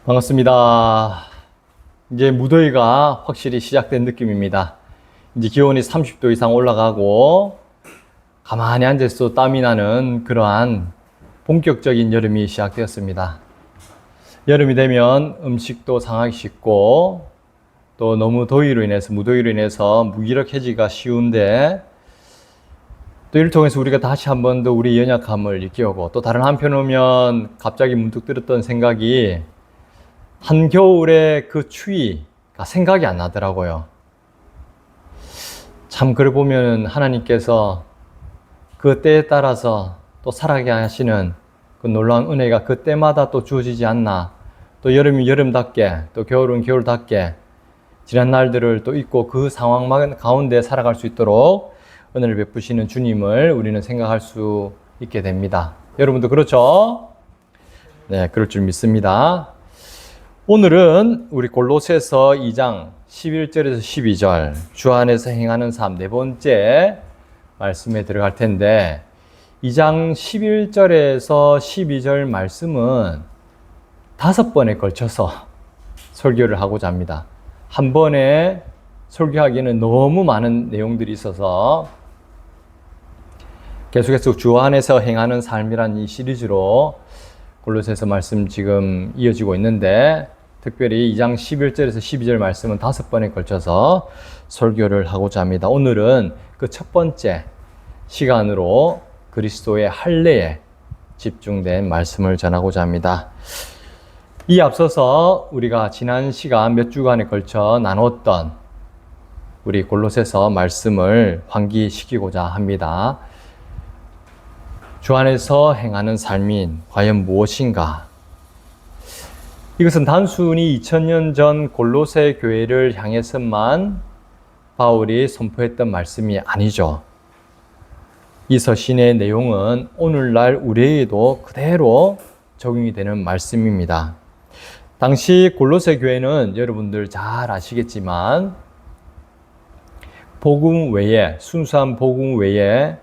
반갑습니다. 이제 무더위가 확실히 시작된 느낌입니다. 이제 기온이 30도 이상 올라가고 가만히 앉아서 땀이 나는 그러한 본격적인 여름이 시작되었습니다. 여름이 되면 음식도 상하기 쉽고 또 너무 더위로 인해서 무더위로 인해서 무기력해지기가 쉬운데 또 이를 통해서 우리가 다시 한 번 더 우리 연약함을 일깨우고 또 다른 한편으로는 갑자기 문득 들었던 생각이 한겨울의 그 추위가 생각이 안 나더라고요. 참 그래 보면 하나님께서 그 때에 따라서 또 살아가게 하시는 그 놀라운 은혜가 그 때마다 또 주어지지 않나. 또 여름이 여름답게 또 겨울은 겨울답게 지난 날들을 또 잊고 그 상황 가운데 살아갈 수 있도록 은혜를 베푸시는 주님을 우리는 생각할 수 있게 됩니다. 여러분도 그렇죠? 네, 그럴 줄 믿습니다. 오늘은 우리 골로새서 2장 11절에서 12절 주 안에서 행하는 삶 네 번째 말씀에 들어갈 텐데 2장 11절에서 12절 말씀은 5번에 걸쳐서 설교를 하고자 합니다. 한 번에 설교하기에는 너무 많은 내용들이 있어서 계속해서 주 안에서 행하는 삶이란 이 시리즈로 골로새서 말씀 지금 이어지고 있는데 특별히 2장 11절에서 12절 말씀은 5번에 걸쳐서 설교를 하고자 합니다. 오늘은 그 첫 번째 시간으로 그리스도의 할례에 집중된 말씀을 전하고자 합니다. 이 앞서서 우리가 지난 시간 몇 주간에 걸쳐 나눴던 우리 골로새서 말씀을 환기시키고자 합니다. 주 안에서 행하는 삶이 과연 무엇인가? 이것은 단순히 2000년 전 골로새 교회를 향해서만 바울이 선포했던 말씀이 아니죠. 이 서신의 내용은 오늘날 우리에게도 그대로 적용이 되는 말씀입니다. 당시 골로새 교회는 여러분들 잘 아시겠지만 복음 외에, 순수한 복음 외에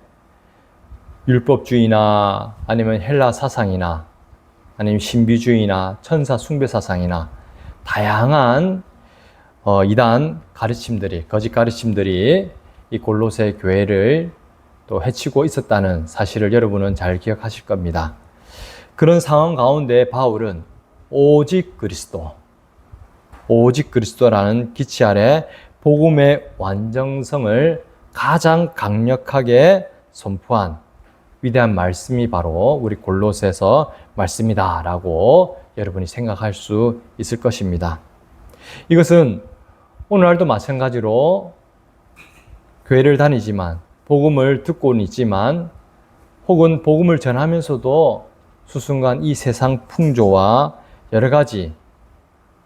율법주의나 아니면 헬라 사상이나 아니면 신비주의나 천사 숭배 사상이나 다양한 이단 가르침들이, 거짓 가르침들이 이 골로새 교회를 또 해치고 있었다는 사실을 여러분은 잘 기억하실 겁니다. 그런 상황 가운데 바울은 오직 그리스도라는 기치 아래 복음의 완전성을 가장 강력하게 선포한 위대한 말씀이 바로 우리 골로새서 말씀이다 라고 여러분이 생각할 수 있을 것입니다. 이것은 오늘날도 마찬가지로 교회를 다니지만 복음을 듣고는 있지만 혹은 복음을 전하면서도 수순간 이 세상 풍조와 여러 가지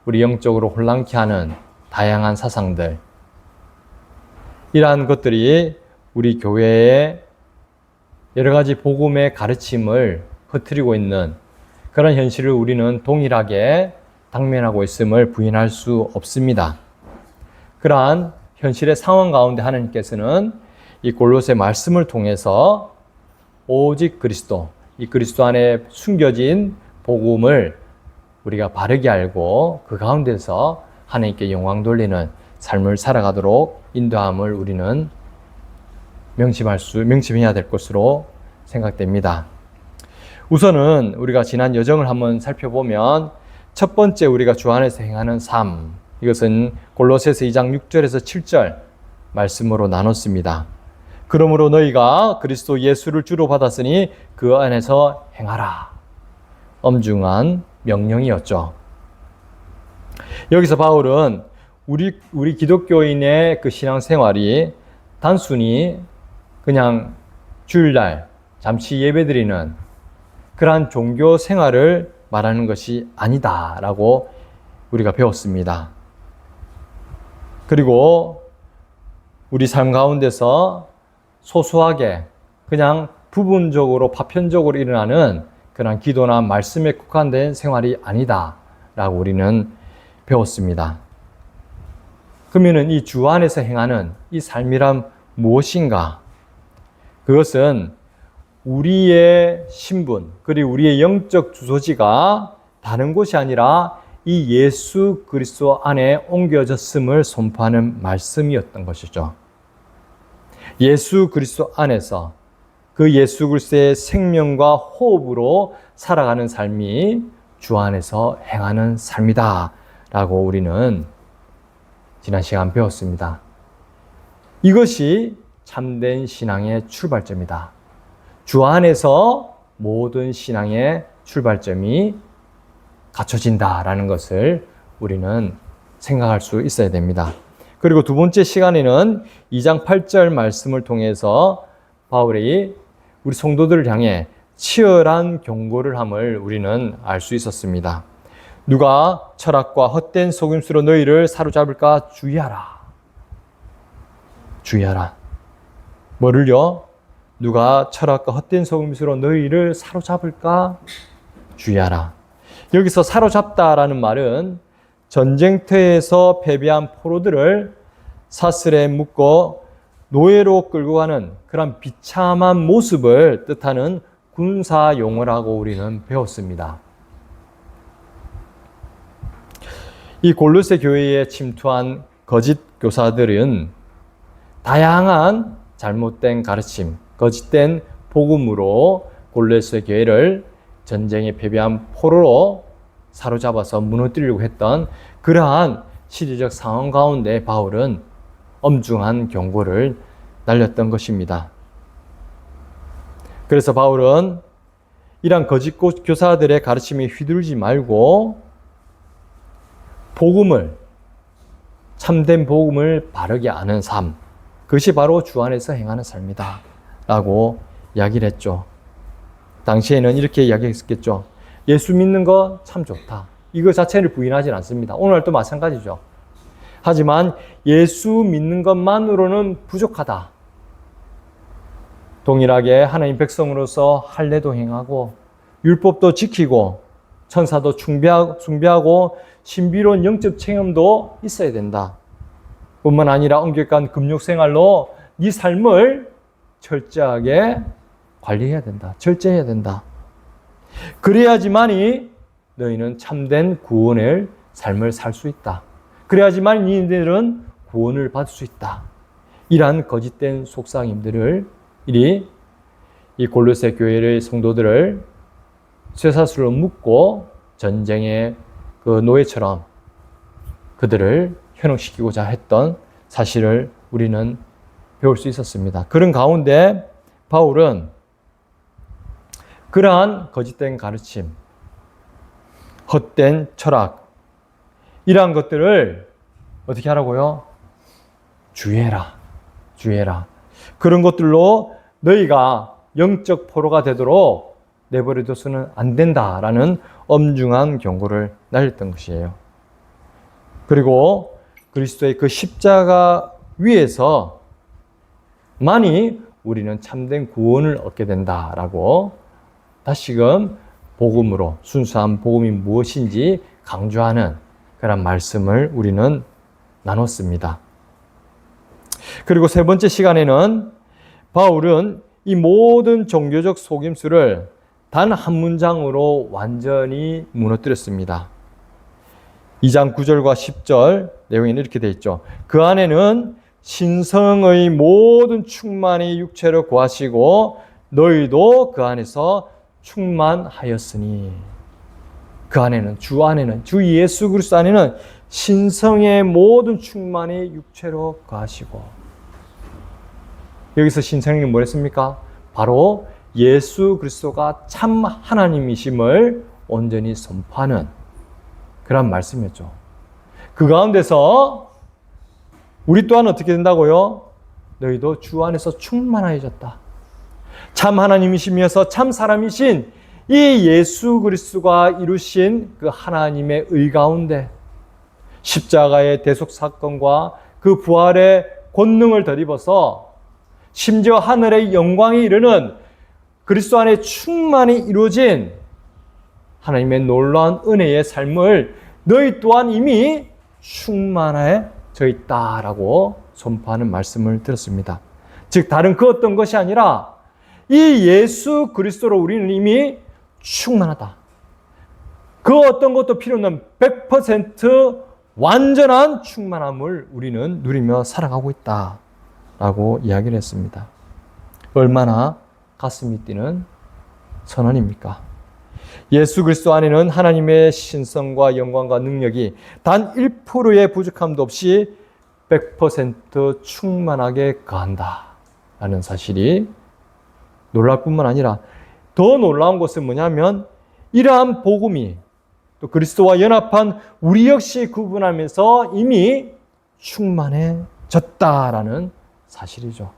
우리 영적으로 혼란케 하는 다양한 사상들, 이러한 것들이 우리 교회의 여러 가지 복음의 가르침을 흐트리고 있는 그런 현실을 우리는 동일하게 당면하고 있음을 부인할 수 없습니다. 그러한 현실의 상황 가운데 하나님께서는 이 골로새 말씀을 통해서 오직 그리스도, 이 그리스도 안에 숨겨진 복음을 우리가 바르게 알고 그 가운데서 하나님께 영광 돌리는 삶을 살아가도록 인도함을 우리는 명심해야 될 것으로 생각됩니다. 우선은 우리가 지난 여정을 한번 살펴보면 첫 번째 우리가 주 안에서 행하는 삶, 이것은 골로새서 2장 6절에서 7절 말씀으로 나눴습니다. 그러므로 너희가 그리스도 예수를 주로 받았으니 그 안에서 행하라. 엄중한 명령이었죠. 여기서 바울은 우리 기독교인의 그 신앙생활이 단순히 그냥 주일날 잠시 예배드리는 그러한 종교 생활을 말하는 것이 아니다라고 우리가 배웠습니다. 그리고 우리 삶 가운데서 소소하게 그냥 부분적으로 파편적으로 일어나는 그런 기도나 말씀에 국한된 생활이 아니다라고 우리는 배웠습니다. 그러면은 이 주 안에서 행하는 이 삶이란 무엇인가? 그것은 우리의 신분, 그리고 우리의 영적 주소지가 다른 곳이 아니라 이 예수 그리스도 안에 옮겨졌음을 선포하는 말씀이었던 것이죠. 예수 그리스도 안에서 그 예수 그리스도의 생명과 호흡으로 살아가는 삶이 주 안에서 행하는 삶이다 라고 우리는 지난 시간 배웠습니다. 이것이 참된 신앙의 출발점이다. 주 안에서 모든 신앙의 출발점이 갖춰진다라는 것을 우리는 생각할 수 있어야 됩니다. 그리고 두 번째 시간에는 2장 8절 말씀을 통해서 바울이 우리 성도들을 향해 치열한 경고를 함을 우리는 알 수 있었습니다. 누가 철학과 헛된 속임수로 너희를 사로잡을까 주의하라. 주의하라. 뭐를요? 누가 철학과 헛된 속임수로 너희를 사로잡을까 주의하라. 여기서 사로잡다라는 말은 전쟁터에서 패배한 포로들을 사슬에 묶어 노예로 끌고 가는 그런 비참한 모습을 뜻하는 군사 용어라고 우리는 배웠습니다. 이 골로새 교회에 침투한 거짓 교사들은 다양한 잘못된 가르침, 거짓된 복음으로 골로새 교회를 전쟁에 패배한 포로로 사로잡아서 무너뜨리려고 했던 그러한 시대적 상황 가운데 바울은 엄중한 경고를 날렸던 것입니다. 그래서 바울은 이러한 거짓 교사들의 가르침에 휘둘리지 말고 복음을, 참된 복음을 바르게 아는 삶, 그것이 바로 주 안에서 행하는 삶이다 라고 이야기를 했죠. 당시에는 이렇게 이야기했겠죠. 예수 믿는 거 참 좋다. 이거 자체를 부인하지 않습니다. 오늘도 마찬가지죠. 하지만 예수 믿는 것만으로는 부족하다. 동일하게 하나님 백성으로서 할례도 행하고 율법도 지키고 천사도 숭배하고 신비로운 영적 체험도 있어야 된다. 뿐만 아니라 엄격한 금욕생활로 네 삶을 철저하게 관리해야 된다. 절제해야 된다. 그래야지만이 너희는 참된 구원의 삶을 살 수 있다. 그래야지만 너희들은 구원을 받을 수 있다. 이러한 거짓된 속삭임들을 이 골로새 교회의 성도들을 쇠사슬로 묶고 전쟁의 그 노예처럼 그들을 현혹시키고자 했던 사실을 우리는 배울 수 있었습니다. 그런 가운데 바울은 그러한 거짓된 가르침, 헛된 철학, 이러한 것들을 어떻게 하라고요? 주의해라. 주의해라. 그런 것들로 너희가 영적 포로가 되도록 내버려둬서는 안 된다라는 엄중한 경고를 날렸던 것이에요. 그리고 그리스도의 그 십자가 위에서 만이 우리는 참된 구원을 얻게 된다라고 다시금 복음으로 순수한 복음이 무엇인지 강조하는 그런 말씀을 우리는 나눴습니다. 그리고 세 번째 시간에는 바울은 이 모든 종교적 속임수를 단 한 문장으로 완전히 무너뜨렸습니다. 2장 9절과 10절 내용에는 이렇게 되어 있죠. 그 안에는 신성의 모든 충만이 육체로 거하시고 너희도 그 안에서 충만하였으니. 그 안에는, 주 예수 그리스도 안에는 신성의 모든 충만이 육체로 거하시고. 여기서 신성이 뭐랬습니까? 바로 예수 그리스도가 참 하나님이심을 온전히 선포하는 그런 말씀이었죠. 그 가운데서 우리 또한 어떻게 된다고요? 너희도 주 안에서 충만해졌다. 참 하나님이시면서 참 사람이신 이 예수 그리스도가 이루신 그 하나님의 의 가운데 십자가의 대속 사건과 그 부활의 권능을 덧입어서 심지어 하늘의 영광에 이르는 그리스도 안에 충만히 이루어진 하나님의 놀라운 은혜의 삶을 너희 또한 이미 충만해져 있다라고 선포하는 말씀을 들었습니다. 즉 다른 그 어떤 것이 아니라 이 예수 그리스도로 우리는 이미 충만하다. 그 어떤 것도 필요 없는 100% 완전한 충만함을 우리는 누리며 살아가고 있다라고 이야기를 했습니다. 얼마나 가슴이 뛰는 선언입니까? 예수 그리스도 안에는 하나님의 신성과 영광과 능력이 단 1%의 부족함도 없이 100% 충만하게 거한다라는 사실이 놀랄 뿐만 아니라 더 놀라운 것은 뭐냐면 이러한 복음이 또 그리스도와 연합한 우리 역시 구분하면서 이미 충만해졌다라는 사실이죠.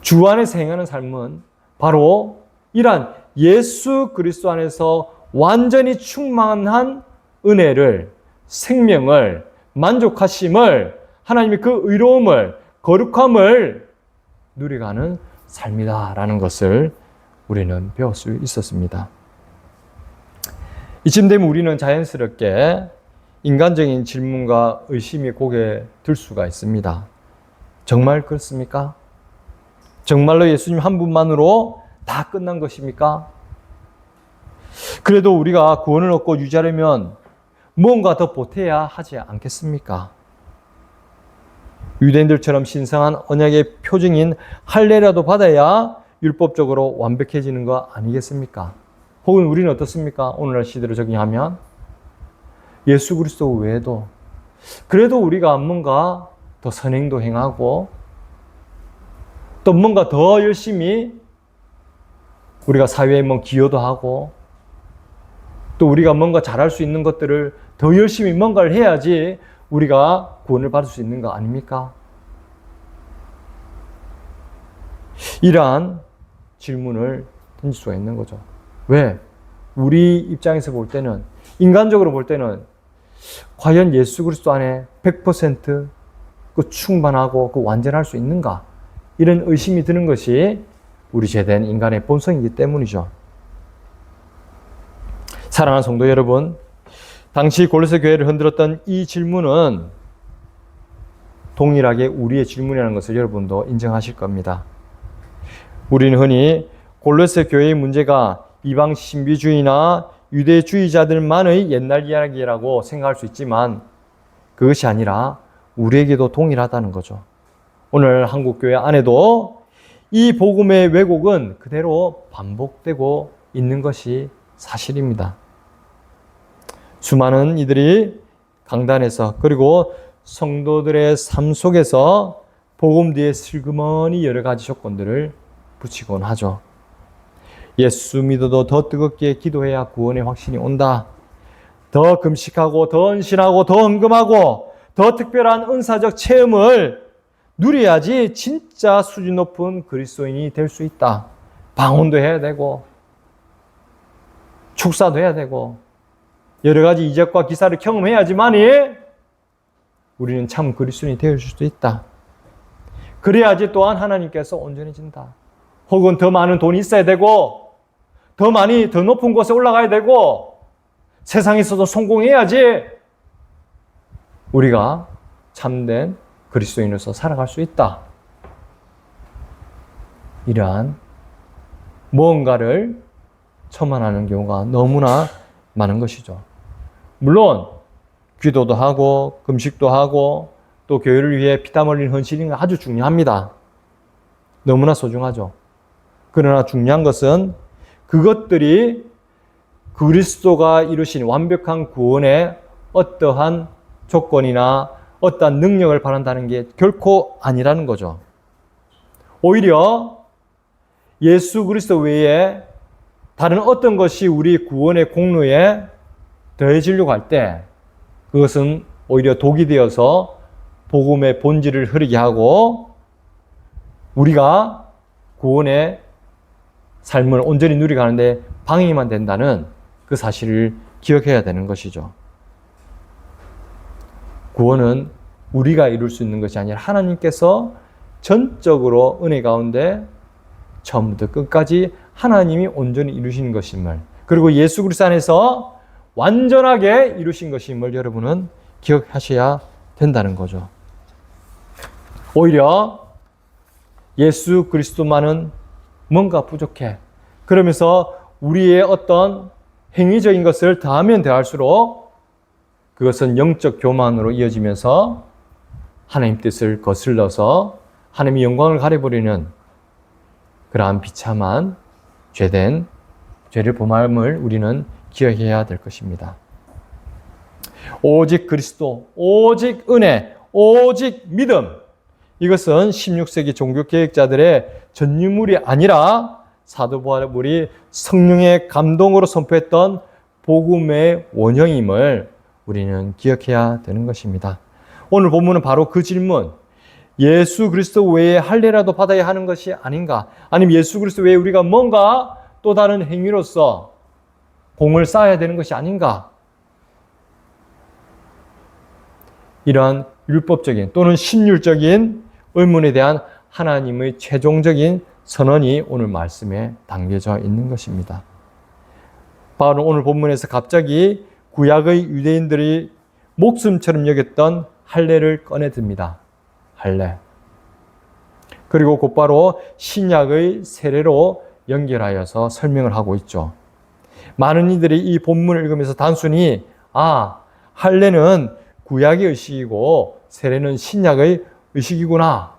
주 안에서 행하는 삶은 바로 이러한 예수 그리스도 안에서 완전히 충만한 은혜를, 생명을, 만족하심을, 하나님의 그 의로움을, 거룩함을 누려가는 삶이다라는 것을 우리는 배울 수 있었습니다. 이쯤 되면 우리는 자연스럽게 인간적인 질문과 의심이 고개 들 수가 있습니다. 정말 그렇습니까? 정말로 예수님 한 분만으로 다 끝난 것입니까? 그래도 우리가 구원을 얻고 유지하려면 뭔가 더 보태야 하지 않겠습니까? 유대인들처럼 신성한 언약의 표징인 할례라도 받아야 율법적으로 완벽해지는 거 아니겠습니까? 혹은 우리는 어떻습니까? 오늘날 시대로 적용하면 예수 그리스도 외에도 그래도 우리가 뭔가 더 선행도 행하고 또 뭔가 더 열심히 우리가 사회에 뭐 기여도 하고 또 우리가 뭔가 잘할 수 있는 것들을 더 열심히 뭔가를 해야지 우리가 구원을 받을 수 있는 거 아닙니까? 이러한 질문을 던질 수가 있는 거죠. 왜? 우리 입장에서 볼 때는, 인간적으로 볼 때는 과연 예수 그리스도 안에 100% 그 충만하고 그 완전할 수 있는가? 이런 의심이 드는 것이 우리 죄된 인간의 본성이기 때문이죠. 사랑하는 성도 여러분, 당시 골로새 교회를 흔들었던 이 질문은 동일하게 우리의 질문이라는 것을 여러분도 인정하실 겁니다. 우리는 흔히 골로새 교회의 문제가 이방 신비주의나 유대주의자들만의 옛날 이야기라고 생각할 수 있지만 그것이 아니라 우리에게도 동일하다는 거죠. 오늘 한국교회 안에도 이 복음의 왜곡은 그대로 반복되고 있는 것이 사실입니다. 수많은 이들이 강단에서 그리고 성도들의 삶 속에서 복음 뒤에 슬그머니 여러 가지 조건들을 붙이곤 하죠. 예수 믿어도 더 뜨겁게 기도해야 구원의 확신이 온다. 더 금식하고 더 헌신하고 더 헌금하고 더 특별한 은사적 체험을 누려야지 진짜 수준 높은 그리스도인이 될 수 있다. 방언도 해야 되고 축사도 해야 되고 여러 가지 이적과 기사를 경험해야지만이 우리는 참 그리스도인이 되어줄 수도 있다. 그래야지 또한 하나님께서 온전해진다. 혹은 더 많은 돈이 있어야 되고 더 높은 곳에 올라가야 되고 세상에서도 성공해야지 우리가 참된 그리스도인으로서 살아갈 수 있다. 이러한 무언가를 첨언하는 경우가 너무나 많은 것이죠. 물론 기도도 하고 금식도 하고 또 교회를 위해 피땀 흘린 헌신이 아주 중요합니다. 너무나 소중하죠. 그러나 중요한 것은 그것들이 그리스도가 이루신 완벽한 구원의 어떠한 조건이나 어떠한 능력을 바란다는 게 결코 아니라는 거죠. 오히려 예수 그리스도 외에 다른 어떤 것이 우리 구원의 공로에 더해지려고 할 때 그것은 오히려 독이 되어서 복음의 본질을 흐리게 하고 우리가 구원의 삶을 온전히 누리가는데 방해만 된다는 그 사실을 기억해야 되는 것이죠. 구원은 우리가 이룰 수 있는 것이 아니라 하나님께서 전적으로 은혜 가운데 처음부터 끝까지 하나님이 온전히 이루신 것임을, 그리고 예수 그리스도 안에서 완전하게 이루신 것임을 여러분은 기억하셔야 된다는 거죠. 오히려 예수 그리스도만은 뭔가 부족해. 그러면서 우리의 어떤 행위적인 것을 더하면 더할수록 그것은 영적 교만으로 이어지면서 하나님 뜻을 거슬러서 하나님의 영광을 가려버리는 그러한 비참한 죄를 범함을 우리는 기억해야 될 것입니다. 오직 그리스도, 오직 은혜, 오직 믿음. 이것은 16세기 종교개혁자들의 전유물이 아니라 사도 바울이 성령의 감동으로 선포했던 복음의 원형임을 우리는 기억해야 되는 것입니다. 오늘 본문은 바로 그 질문, 예수 그리스도 외에 할례라도 받아야 하는 것이 아닌가? 아니면 예수 그리스도 외에 우리가 뭔가 또 다른 행위로서 공을 쌓아야 되는 것이 아닌가? 이러한 율법적인 또는 신율적인 의문에 대한 하나님의 최종적인 선언이 오늘 말씀에 담겨져 있는 것입니다. 바울은 오늘 본문에서 갑자기 구약의 유대인들이 목숨처럼 여겼던 할례를 꺼내듭니다. 할례. 그리고 곧바로 신약의 세례로 연결하여서 설명을 하고 있죠. 많은 이들이 이 본문을 읽으면서 단순히 할례는 구약의 의식이고 세례는 신약의 의식이구나.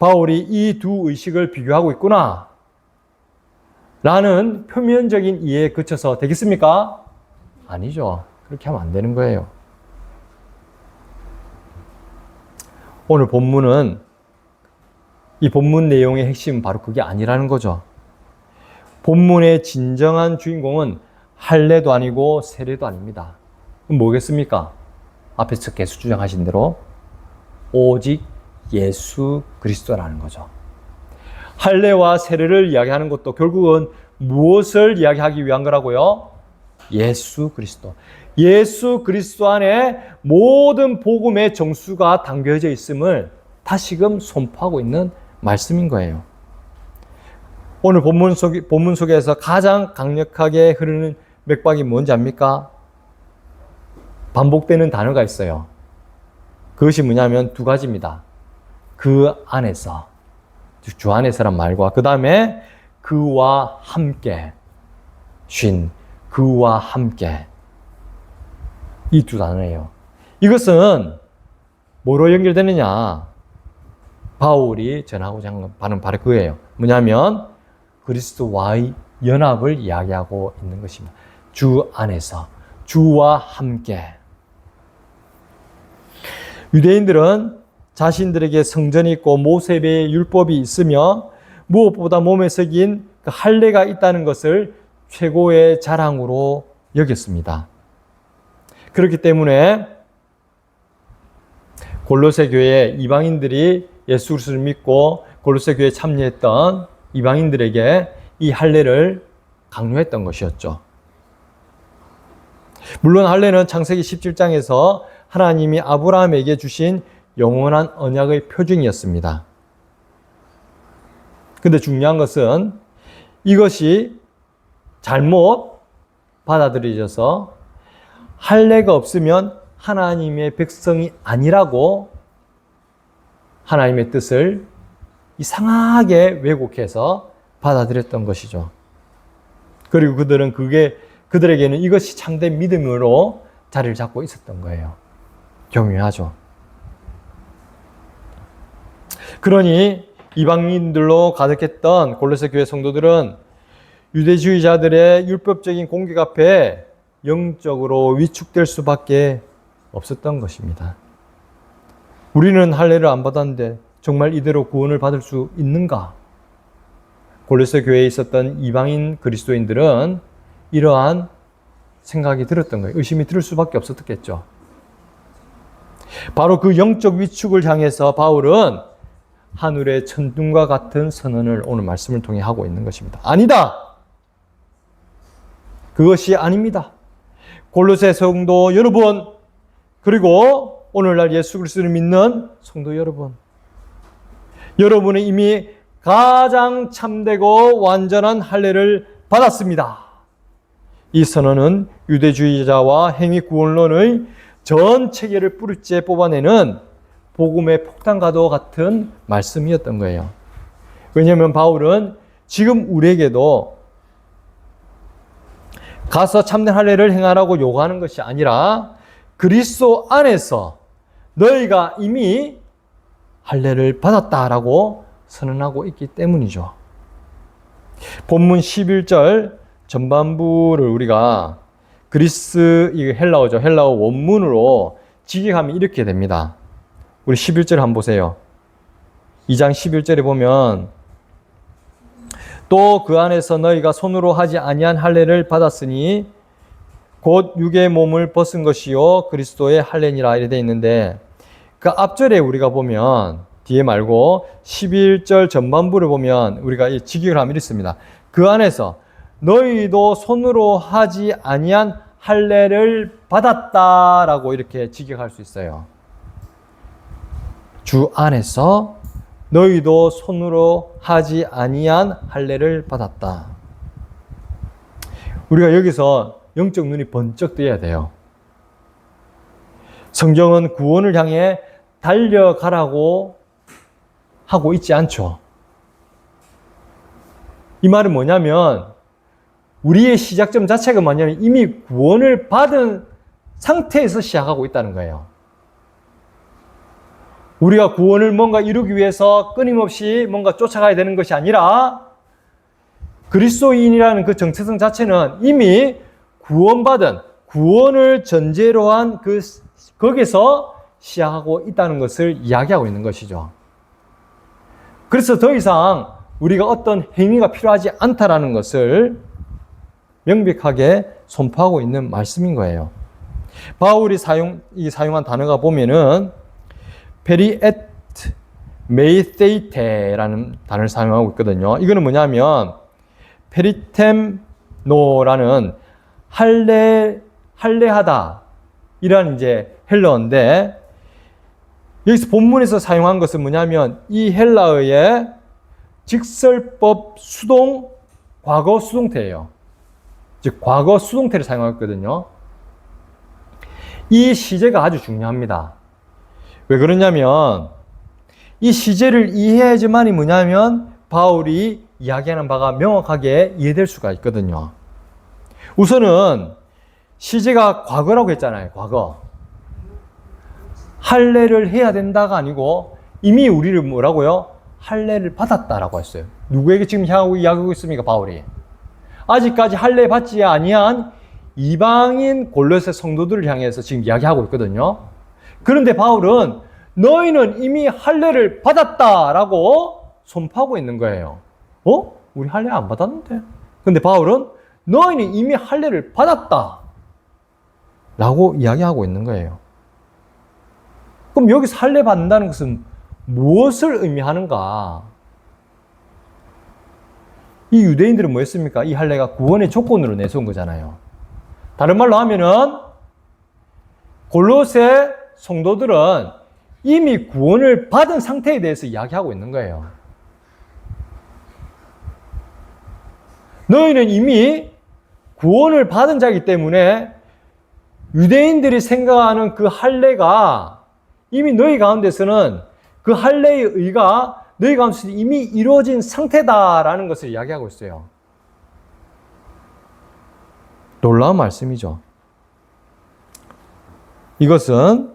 바울이 이 두 의식을 비교하고 있구나. 라는 표면적인 이해에 그쳐서 되겠습니까? 아니죠. 그렇게 하면 안 되는 거예요. 오늘 본문은 이 본문 내용의 핵심은 바로 그게 아니라는 거죠. 본문의 진정한 주인공은 할례도 아니고 세례도 아닙니다. 그럼 뭐겠습니까? 앞에서 계속 주장하신 대로 오직 예수 그리스도라는 거죠. 할례와 세례를 이야기하는 것도 결국은 무엇을 이야기하기 위한 거라고요? 예수 그리스도. 예수 그리스도 안에 모든 복음의 정수가 담겨져 있음을 다시금 선포하고 있는 말씀인 거예요. 오늘 본문 속에서 가장 강력하게 흐르는 맥박이 뭔지 압니까? 반복되는 단어가 있어요. 그것이 뭐냐면 두 가지입니다. 그 안에서, 주 안에서란 말과 그 다음에 그와 함께, 그와 함께. 이 두 단어예요. 이것은 뭐로 연결되느냐? 바울이 전하고자 하는 바는 바로 그거예요. 뭐냐면 그리스도와의 연합을 이야기하고 있는 것입니다. 주 안에서, 주와 함께. 유대인들은 자신들에게 성전이 있고 모세의 율법이 있으며 무엇보다 몸에 새긴 그 할례가 있다는 것을 최고의 자랑으로 여겼습니다. 그렇기 때문에 골로새 교회 이방인들이 예수 그리스도를 믿고 골로새 교회에 참여했던 이방인들에게 이 할례를 강요했던 것이었죠. 물론 할례는 창세기 17장에서 하나님이 아브라함에게 주신 영원한 언약의 표징이었습니다. 근데 중요한 것은 이것이 잘못 받아들여져서 할례가 없으면 하나님의 백성이 아니라고 하나님의 뜻을 이상하게 왜곡해서 받아들였던 것이죠. 그리고 그들에게는 이것이 참된 믿음으로 자리를 잡고 있었던 거예요. 교묘하죠. 그러니 이방인들로 가득했던 골로새 교회 성도들은 유대주의자들의 율법적인 공격 앞에 영적으로 위축될 수밖에 없었던 것입니다. 우리는 할례를 안 받았는데 정말 이대로 구원을 받을 수 있는가? 골로새 교회에 있었던 이방인 그리스도인들은 이러한 생각이 들었던 거예요. 의심이 들 수밖에 없었겠죠. 바로 그 영적 위축을 향해서 바울은 하늘의 천둥과 같은 선언을 오늘 말씀을 통해 하고 있는 것입니다. 아니다! 그것이 아닙니다. 골로새 성도 여러분, 그리고 오늘날 예수 그리스도를 믿는 성도 여러분, 여러분은 이미 가장 참되고 완전한 할례를 받았습니다. 이 선언은 유대주의자와 행위구원론의 전 체계를 뿌리째 뽑아내는 복음의 폭탄과도 같은 말씀이었던 거예요. 왜냐하면 바울은 지금 우리에게도 가서 참된 할례를 행하라고 요구하는 것이 아니라 그리스도 안에서 너희가 이미 할례를 받았다라고 선언하고 있기 때문이죠. 본문 11절 전반부를 우리가 이게 헬라어죠. 헬라어 원문으로 직역하면 이렇게 됩니다. 우리 11절 한번 보세요. 2장 11절에 보면 또 그 안에서 너희가 손으로 하지 아니한 할례를 받았으니 곧 육의 몸을 벗은 것이요 그리스도의 할례니라 이렇게 되어 있는데 그 앞절에 우리가 보면 뒤에 말고 11절 전반부를 보면 우리가 이 직역을 하면 이렇습니다. 그 안에서 너희도 손으로 하지 아니한 할례를 받았다라고 이렇게 직역할 수 있어요. 주 안에서 너희도 손으로 하지 아니한 할례를 받았다. 우리가 여기서 영적 눈이 번쩍 뜨여야 돼요. 성경은 구원을 향해 달려가라고 하고 있지 않죠. 이 말은 뭐냐면 우리의 시작점 자체가 뭐냐면 이미 구원을 받은 상태에서 시작하고 있다는 거예요. 우리가 구원을 뭔가 이루기 위해서 끊임없이 뭔가 쫓아가야 되는 것이 아니라 그리스도인이라는 그 정체성 자체는 이미 구원받은 구원을 전제로 한 거기서 시작하고 있다는 것을 이야기하고 있는 것이죠. 그래서 더 이상 우리가 어떤 행위가 필요하지 않다라는 것을 명백하게 선포하고 있는 말씀인 거예요. 바울이 사용한 단어가 보면은 페리에트 메이테이테라는 단어를 사용하고 있거든요. 이거는 뭐냐면 페리템노라는 할례하다 이라는 이제 헬라어인데 여기서 본문에서 사용한 것은 뭐냐면 이 헬라어의 직설법 수동 과거 수동태예요. 즉 과거 수동태를 사용했거든요. 이 시제가 아주 중요합니다. 왜 그러냐면 이 시제를 이해해야지만이 뭐냐면 바울이 이야기하는 바가 명확하게 이해될 수가 있거든요. 우선은 시제가 과거라고 했잖아요. 과거. 할례를 해야 된다가 아니고 이미 우리를 뭐라고요? 할례를 받았다라고 했어요. 누구에게 지금 향하고 이야기하고 있습니까? 바울이. 아직까지 할례 받지 아니한 이방인 골로새 성도들을 향해서 지금 이야기하고 있거든요. 그런데 바울은 너희는 이미 할례를 받았다라고 선포하고 있는 거예요. 우리 할례 안 받았는데. 근데 바울은 너희는 이미 할례를 받았다 라고 이야기하고 있는 거예요. 그럼 여기서 할례 받는다는 것은 무엇을 의미하는가? 이 유대인들은 뭐 했습니까? 이 할례가 구원의 조건으로 내세운 거잖아요. 다른 말로 하면은 골로새 성도들은 이미 구원을 받은 상태에 대해서 이야기하고 있는 거예요. 너희는 이미 구원을 받은 자이기 때문에 유대인들이 생각하는 그 할례가 이미 너희 가운데서는 그 할례의 의가 너희 가운데서 이미 이루어진 상태다라는 것을 이야기하고 있어요. 놀라운 말씀이죠. 이것은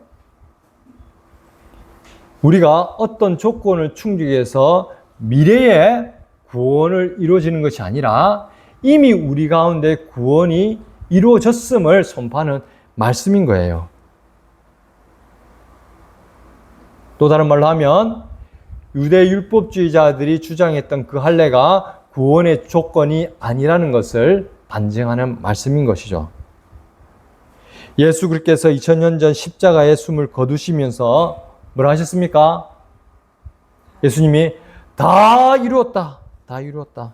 우리가 어떤 조건을 충족해서 미래에 구원을 이루어지는 것이 아니라 이미 우리 가운데 구원이 이루어졌음을 선포하는 말씀인 거예요. 또 다른 말로 하면 유대 율법주의자들이 주장했던 그 할례가 구원의 조건이 아니라는 것을 반증하는 말씀인 것이죠. 예수 그리스도께서 2000년 전 십자가의 숨을 거두시면서 뭐라 하셨습니까? 예수님이 다 이루었다. 다 이루었다.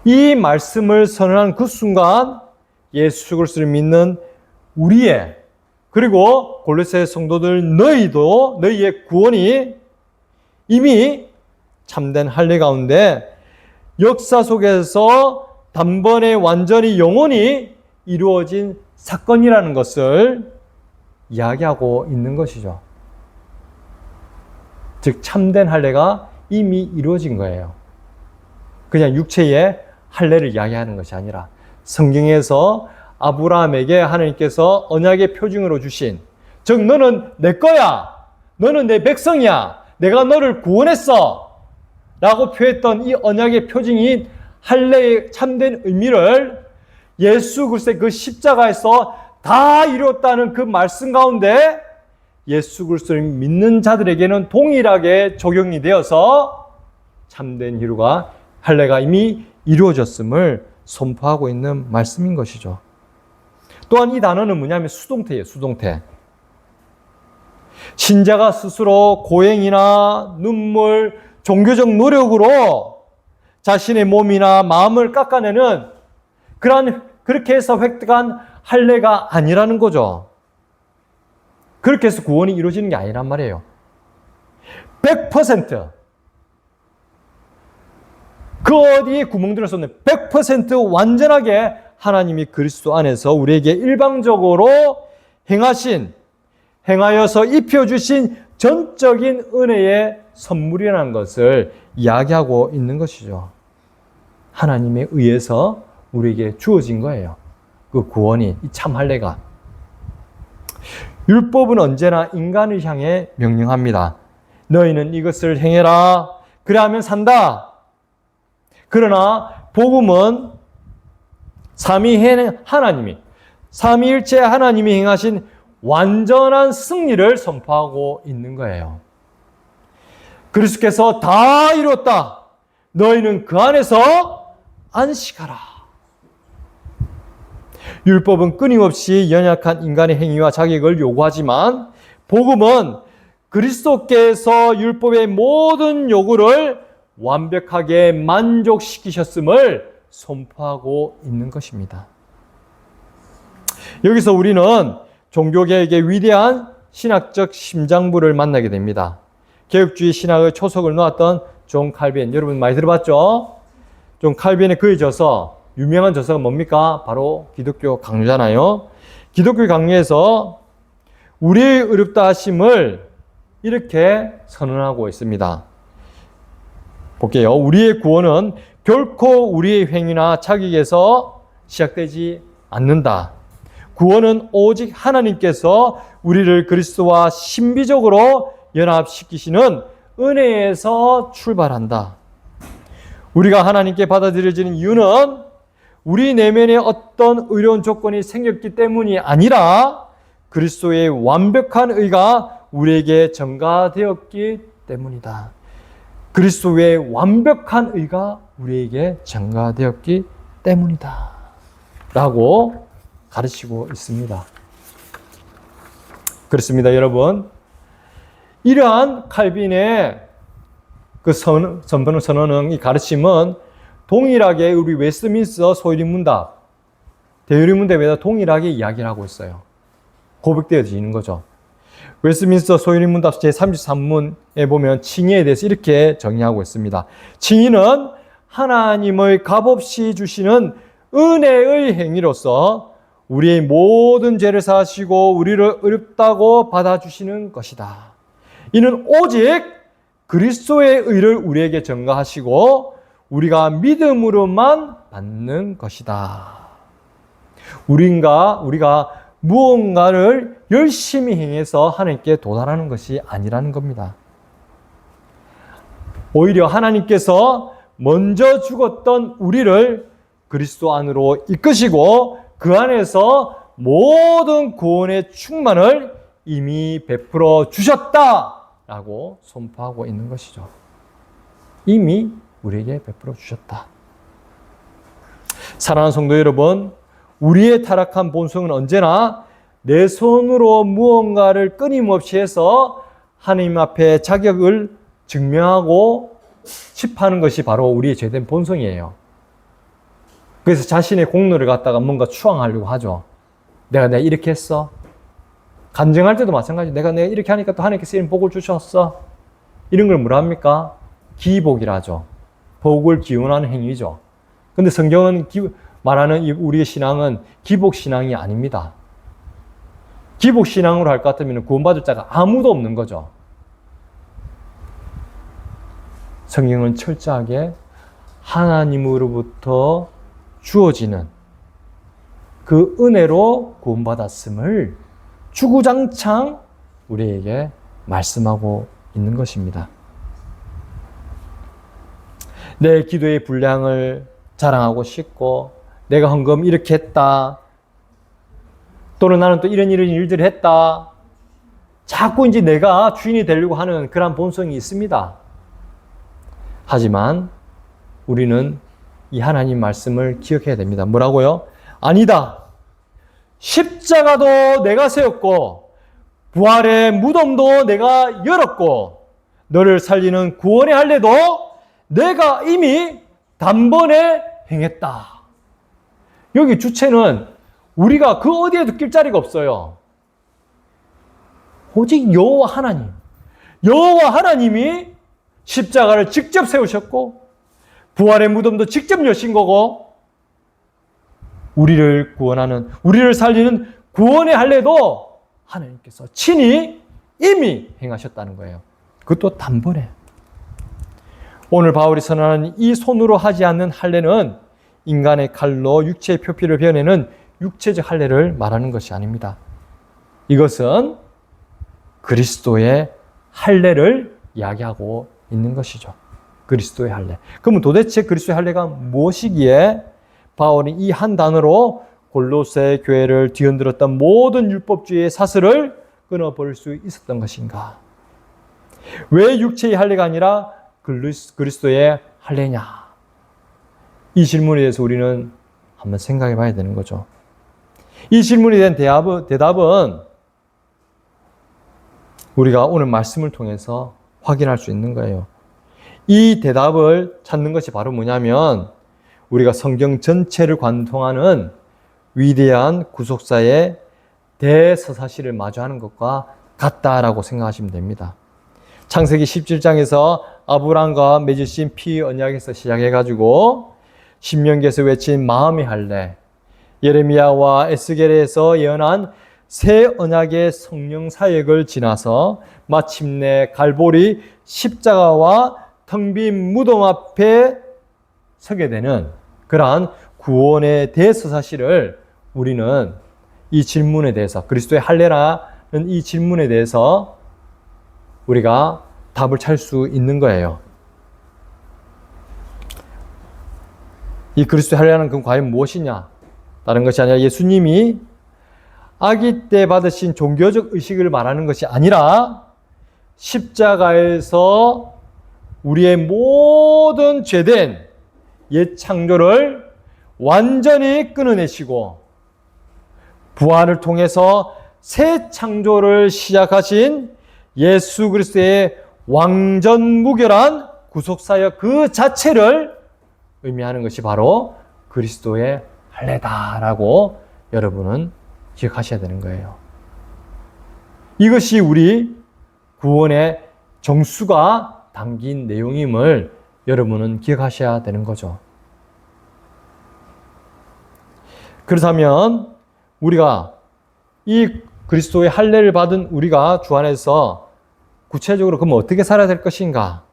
이 말씀을 선언한 그 순간 예수 그리스도를 믿는 우리의 그리고 골로새 성도들 너희도 너희의 구원이 이미 참된 할례 가운데 역사 속에서 단번에 완전히 영원히 이루어진 사건이라는 것을 이야기하고 있는 것이죠. 즉 참된 할례가 이미 이루어진 거예요. 그냥 육체의 할례를 이야기하는 것이 아니라 성경에서 아브라함에게 하나님께서 언약의 표징으로 주신, 즉 너는 내 거야, 너는 내 백성이야, 내가 너를 구원했어 라고 표했던 이 언약의 표징인 할례의 참된 의미를 예수 그리스도의 그 십자가에서 다 이뤘다는 그 말씀 가운데 예수 그리스도를 믿는 자들에게는 동일하게 적용이 되어서 참된 희루가 할례가 이미 이루어졌음을 선포하고 있는 말씀인 것이죠. 또한 이 단어는 뭐냐면 수동태예요. 수동태. 신자가 스스로 고행이나 눈물, 종교적 노력으로 자신의 몸이나 마음을 깎아내는 그렇게 해서 획득한 할례가 아니라는 거죠. 그렇게 해서 구원이 이루어지는 게 아니란 말이에요. 100% 그 어디에 구멍들을 쏟는 100% 완전하게 하나님이 그리스도 안에서 우리에게 일방적으로 행하여서 입혀주신 전적인 은혜의 선물이라는 것을 이야기하고 있는 것이죠. 하나님에 의해서 우리에게 주어진 거예요. 그 구원이, 이 참 할례가. 율법은 언제나 인간을 향해 명령합니다. 너희는 이것을 행해라. 그래 하면 산다. 그러나 복음은 삼위일체 하나님이 행하신 완전한 승리를 선포하고 있는 거예요. 그리스도께서 다 이뤘다. 너희는 그 안에서 안식하라. 율법은 끊임없이 연약한 인간의 행위와 자격을 요구하지만 복음은 그리스도께서 율법의 모든 요구를 완벽하게 만족시키셨음을 선포하고 있는 것입니다. 여기서 우리는 종교개혁의 위대한 신학적 심장부를 만나게 됩니다. 개혁주의 신학의 초석을 놓았던 존 칼빈, 여러분 많이 들어봤죠? 존 칼빈의 그의 저서, 유명한 저서가 뭡니까? 바로 기독교 강요잖아요. 기독교 강요에서 우리의 의롭다 하심을 이렇게 선언하고 있습니다. 볼게요. 우리의 구원은 결코 우리의 행위나 자격에서 시작되지 않는다. 구원은 오직 하나님께서 우리를 그리스도와 신비적으로 연합시키시는 은혜에서 출발한다. 우리가 하나님께 받아들여지는 이유는 우리 내면에 어떤 의로운 조건이 생겼기 때문이 아니라 그리스도의 완벽한 의가 우리에게 전가되었기 때문이다. 그리스도의 완벽한 의가 우리에게 전가되었기 때문이다. 라고 가르치고 있습니다. 그렇습니다, 여러분. 이러한 칼빈의 그 선언은, 이 가르침은 동일하게 우리 웨스트민스터 소유리문답, 대유리문답에다 동일하게 이야기를 하고 있어요. 고백되어지는 거죠. 웨스트민스터 소유리문답 제33문에 보면 칭의에 대해서 이렇게 정의하고 있습니다. 칭의는 하나님의 값없이 주시는 은혜의 행위로서 우리의 모든 죄를 사하시고 우리를 의롭다고 받아주시는 것이다. 이는 오직 그리스도의 의를 우리에게 전가하시고 우리가 믿음으로만 받는 것이다. 우리가 무언가를 열심히 행해서 하나님께 도달하는 것이 아니라는 겁니다. 오히려 하나님께서 먼저 죽었던 우리를 그리스도 안으로 이끄시고 그 안에서 모든 구원의 충만을 이미 베풀어 주셨다라고 선포하고 있는 것이죠. 이미 우리에게 베풀어 주셨다. 사랑하는 성도 여러분, 우리의 타락한 본성은 언제나 내 손으로 무언가를 끊임없이 해서 하나님 앞에 자격을 증명하고 칩하는 것이 바로 우리의 죄된 본성이에요. 그래서 자신의 공로를 갖다가 뭔가 추앙하려고 하죠. 내가 이렇게 했어. 간증할 때도 마찬가지로 내가 이렇게 하니까 또 하나님께서 이런 복을 주셨어. 이런 걸 뭐라 합니까? 기복이라 하죠. 복을 기원하는 행위죠. 근데 성경은 말하는 우리의 신앙은 기복신앙이 아닙니다. 기복신앙으로 할 것 같으면 구원받을 자가 아무도 없는 거죠. 성경은 철저하게 하나님으로부터 주어지는 그 은혜로 구원받았음을 주구장창 우리에게 말씀하고 있는 것입니다. 내 기도의 분량을 자랑하고 싶고, 내가 헌금 이렇게 했다, 또는 나는 또 이런 일들을 했다, 자꾸 이제 내가 주인이 되려고 하는 그런 본성이 있습니다. 하지만 우리는 이 하나님 말씀을 기억해야 됩니다. 뭐라고요? 아니다. 십자가도 내가 세웠고 부활의 무덤도 내가 열었고 너를 살리는 구원의 할례도 내가 이미 단번에 행했다. 여기 주체는 우리가 그 어디에도 낄 자리가 없어요. 오직 여호와 하나님. 여호와 하나님이 십자가를 직접 세우셨고 부활의 무덤도 직접 여신 거고 우리를 구원하는, 우리를 살리는 구원의 할례도 하나님께서 친히 이미 행하셨다는 거예요. 그것도 단번에. 오늘 바울이 선언하는 이 손으로 하지 않는 할례는 인간의 칼로 육체의 표피를 베어내는 육체적 할례를 말하는 것이 아닙니다. 이것은 그리스도의 할례를 이야기하고 있는 것이죠. 그리스도의 할례. 그러면 도대체 그리스도의 할례가 무엇이기에 바울이 이 한 단어로 골로새 교회를 뒤흔들었던 모든 율법주의의 사슬을 끊어버릴 수 있었던 것인가? 왜 육체의 할례가 아니라 그리스도의 할례냐? 이 질문에 대해서 우리는 한번 생각해 봐야 되는 거죠. 이 질문에 대한 대답은 우리가 오늘 말씀을 통해서 확인할 수 있는 거예요. 이 대답을 찾는 것이 바로 뭐냐면 우리가 성경 전체를 관통하는 위대한 구속사의 대서사시를 마주하는 것과 같다라고 생각하시면 됩니다. 창세기 17장에서 아브람과 맺으신 피 언약에서 시작해가지고 신명기에서 외친 마음의 할례, 예레미야와 에스겔에서 예언한 새 언약의 성령 사역을 지나서 마침내 갈보리 십자가와 텅 빈 무덤 앞에 서게 되는 그러한 구원의 대서사시를 우리는 이 질문에 대해서, 그리스도의 할례라는 이 질문에 대해서 우리가 답을 찾을 수 있는 거예요. 이 그리스도의 할례라는 건 과연 무엇이냐? 다른 것이 아니라 예수님이 아기 때 받으신 종교적 의식을 말하는 것이 아니라 십자가에서 우리의 모든 죄된 옛 창조를 완전히 끊어내시고 부활을 통해서 새 창조를 시작하신 예수 그리스도의 왕전무결한 구속사역 그 자체를 의미하는 것이 바로 그리스도의 할례다라고 여러분은 기억하셔야 되는 거예요. 이것이 우리 구원의 정수가 담긴 내용임을 여러분은 기억하셔야 되는 거죠. 그렇다면 우리가 이 그리스도의 할례를 받은 우리가 주 안에서 구체적으로 그럼 어떻게 살아야 될 것인가?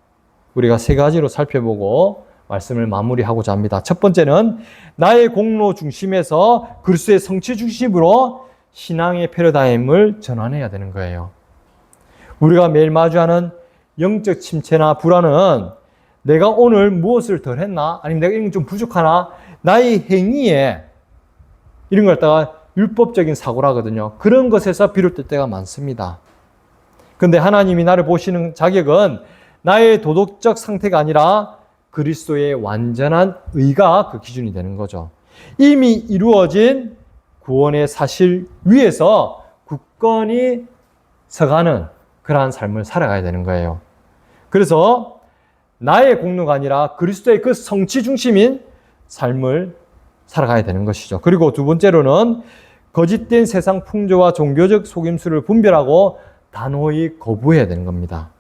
우리가 세 가지로 살펴보고 말씀을 마무리하고자 합니다. 첫 번째는 나의 공로 중심에서 그리스도의 성취 중심으로 신앙의 패러다임을 전환해야 되는 거예요. 우리가 매일 마주하는 영적 침체나 불안은 내가 오늘 무엇을 덜 했나? 아니면 내가 이런 좀 부족하나? 나의 행위에 이런 걸 갖다가 율법적인 사고라거든요. 그런 것에서 비롯될 때가 많습니다. 그런데 하나님이 나를 보시는 자격은 나의 도덕적 상태가 아니라 그리스도의 완전한 의가 그 기준이 되는 거죠. 이미 이루어진 구원의 사실 위에서 굳건히 서가는 그러한 삶을 살아가야 되는 거예요. 그래서 나의 공로가 아니라 그리스도의 그 성취 중심인 삶을 살아가야 되는 것이죠. 그리고 두 번째로는 거짓된 세상 풍조와 종교적 속임수를 분별하고 단호히 거부해야 되는 겁니다.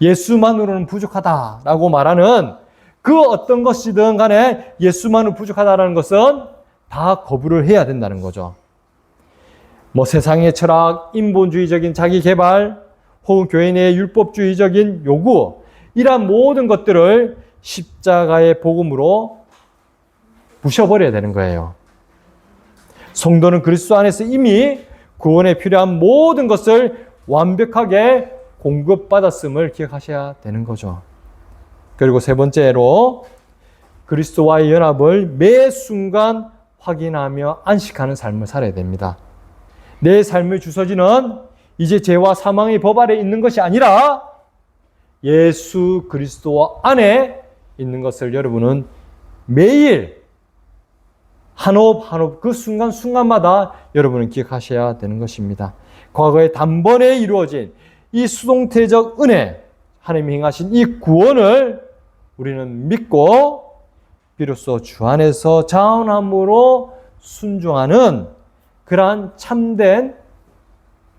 예수만으로는 부족하다라고 말하는 그 어떤 것이든 간에 예수만으로 부족하다라는 것은 다 거부를 해야 된다는 거죠. 세상의 철학, 인본주의적인 자기 개발, 혹은 교회 내의 율법주의적인 요구, 이러한 모든 것들을 십자가의 복음으로 부셔버려야 되는 거예요. 성도는 그리스도 안에서 이미 구원에 필요한 모든 것을 완벽하게 공급받았음을 기억하셔야 되는 거죠. 그리고 세 번째로 그리스도와의 연합을 매 순간 확인하며 안식하는 삶을 살아야 됩니다. 내 삶의 주소지는 이제 죄와 사망의 법 아래 있는 것이 아니라 예수 그리스도 안에 있는 것을 여러분은 매일 한호흡 한호흡 그 순간순간마다 여러분은 기억하셔야 되는 것입니다. 과거에 단번에 이루어진 이 수동태적 은혜, 하나님이 행하신 이 구원을 우리는 믿고 비로소 주 안에서 자원함으로 순종하는 그러한 참된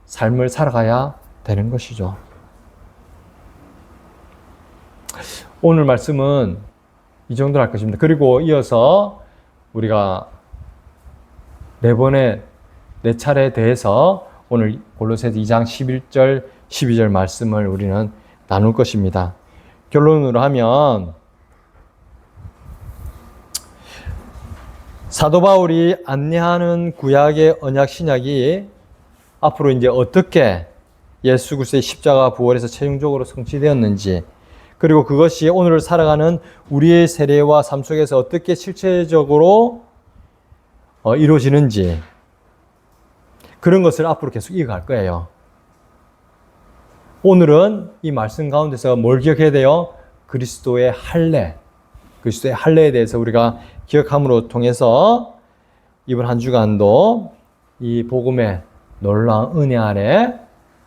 삶을 살아가야 되는 것이죠. 오늘 말씀은 이 정도로 할 것입니다. 그리고 이어서 우리가 네 차례에 대해서 오늘 골로새서 2장 11절, 12절 말씀을 우리는 나눌 것입니다. 결론으로 하면 사도 바울이 안내하는 구약의 언약 신약이 앞으로 이제 어떻게 예수 그리스도의 십자가 부활에서 최종적으로 성취되었는지, 그리고 그것이 오늘 살아가는 우리의 세례와 삶 속에서 어떻게 실체적으로 이루어지는지, 그런 것을 앞으로 계속 이어갈 거예요. 오늘은 이 말씀 가운데서 뭘 기억해야 돼요? 그리스도의 할례, 그리스도의 할례에 대해서 우리가 기억함으로 통해서 이번 한 주간도 이 복음의 놀라운 은혜 아래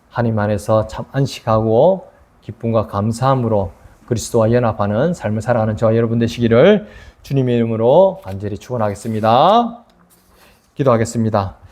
하나님 안에서 참 안식하고 기쁨과 감사함으로 그리스도와 연합하는 삶을 살아가는 저와 여러분 되시기를 주님의 이름으로 간절히 축원하겠습니다. 기도하겠습니다.